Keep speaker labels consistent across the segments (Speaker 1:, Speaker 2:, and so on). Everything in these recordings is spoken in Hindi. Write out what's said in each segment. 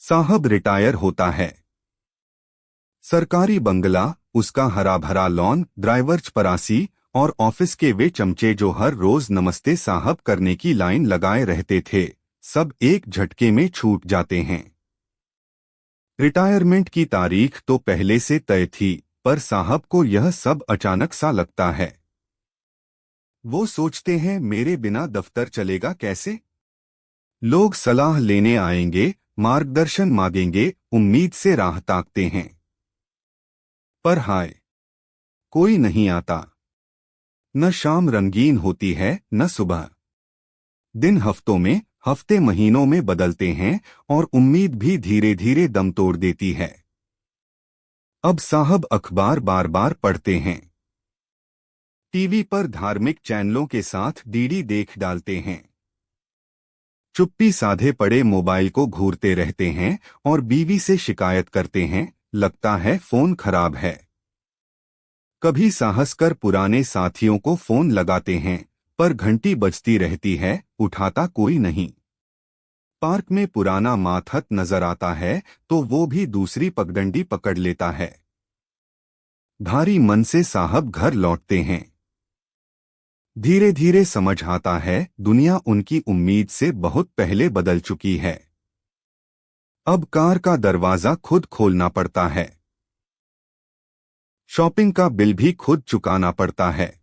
Speaker 1: साहब रिटायर होता है। सरकारी बंगला, उसका हरा भरा लॉन, ड्राइवर चपरासी और ऑफिस के वे चमचे जो हर रोज नमस्ते साहब करने की लाइन लगाए रहते थे, सब एक झटके में छूट जाते हैं। रिटायरमेंट की तारीख तो पहले से तय थी, पर साहब को यह सब अचानक सा लगता है। वो सोचते हैं, मेरे बिना दफ्तर चलेगा कैसे? लोग सलाह लेने आएंगे, मार्गदर्शन मांगेंगे, उम्मीद से राह ताकते हैं। पर हाय, कोई नहीं आता। न शाम रंगीन होती है, न सुबह। दिन हफ्तों में, हफ्ते महीनों में बदलते हैं और उम्मीद भी धीरे धीरे दम तोड़ देती है। अब साहब अखबार बार बार पढ़ते हैं। टीवी पर धार्मिक चैनलों के साथ डीडी देख डालते हैं। चुप्पी साधे पड़े मोबाइल को घूरते रहते हैं और बीवी से शिकायत करते हैं, लगता है फोन खराब है। कभी साहस कर पुराने साथियों को फोन लगाते हैं, पर घंटी बजती रहती है, उठाता कोई नहीं। पार्क में पुराना माथत नजर आता है तो वो भी दूसरी पगडंडी पकड़ लेता है। भारी मन से साहब घर लौटते हैं। धीरे धीरे समझ आता है, दुनिया उनकी उम्मीद से बहुत पहले बदल चुकी है। अब कार का दरवाजा खुद खोलना पड़ता है। शॉपिंग का बिल भी खुद चुकाना पड़ता है।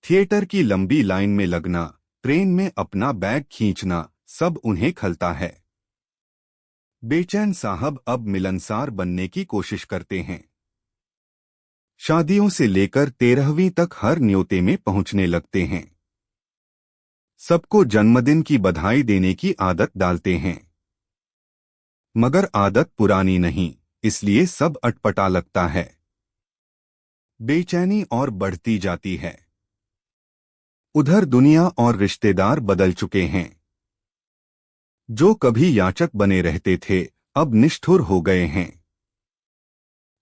Speaker 1: थिएटर की लंबी लाइन में लगना, ट्रेन में अपना बैग खींचना, सब उन्हें खलता है। बेचैन साहब अब मिलनसार बनने की कोशिश करते हैं। शादियों से लेकर 13वीं तक हर न्योते में पहुंचने लगते हैं। सबको जन्मदिन की बधाई देने की आदत डालते हैं। मगर आदत पुरानी नहीं, इसलिए सब अटपटा लगता है। बेचैनी और बढ़ती जाती है। उधर दुनिया और रिश्तेदार बदल चुके हैं। जो कभी याचक बने रहते थे, अब निष्ठुर हो गए हैं।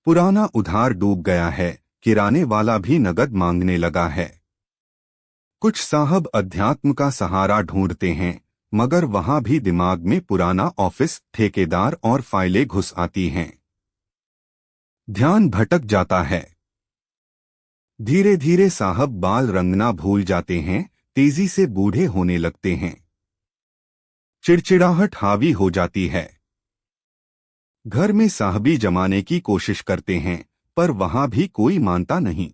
Speaker 1: पुराना उधार डूब गया है, किराने वाला भी नगद मांगने लगा है। कुछ साहब अध्यात्म का सहारा ढूंढते हैं, मगर वहां भी दिमाग में पुराना ऑफिस, ठेकेदार और फाइलें घुस आती हैं। ध्यान भटक जाता है। धीरे धीरे साहब बाल रंगना भूल जाते हैं, तेजी से बूढ़े होने लगते हैं। चिड़चिड़ाहट हावी हो जाती है। घर में साहबी जमाने की कोशिश करते हैं, पर वहां भी कोई मानता नहीं।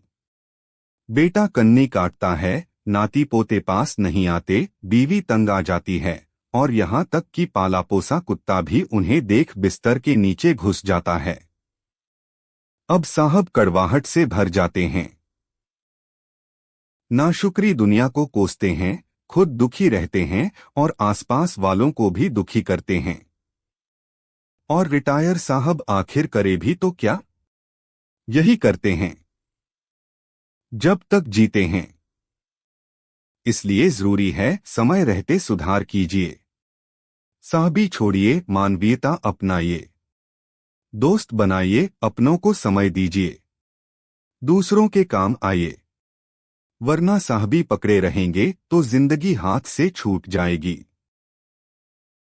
Speaker 1: बेटा कन्नी काटता है, नाती पोते पास नहीं आते, बीवी तंग आ जाती है, और यहां तक कि पाला पोसा कुत्ता भी उन्हें देख बिस्तर के नीचे घुस जाता है। अब साहब कड़वाहट से भर जाते हैं। नाशुक्री दुनिया को कोसते हैं, खुद दुखी रहते हैं और आसपास वालों को भी दुखी करते हैं। और रिटायर साहब आखिर करे भी तो क्या? यही करते हैं जब तक जीते हैं। इसलिए जरूरी है, समय रहते सुधार कीजिए। साहबी छोड़िए, मानवीयता अपनाइए। दोस्त बनाइए, अपनों को समय दीजिए। दूसरों के काम आइए। वरना साहबी पकड़े रहेंगे तो जिंदगी हाथ से छूट जाएगी।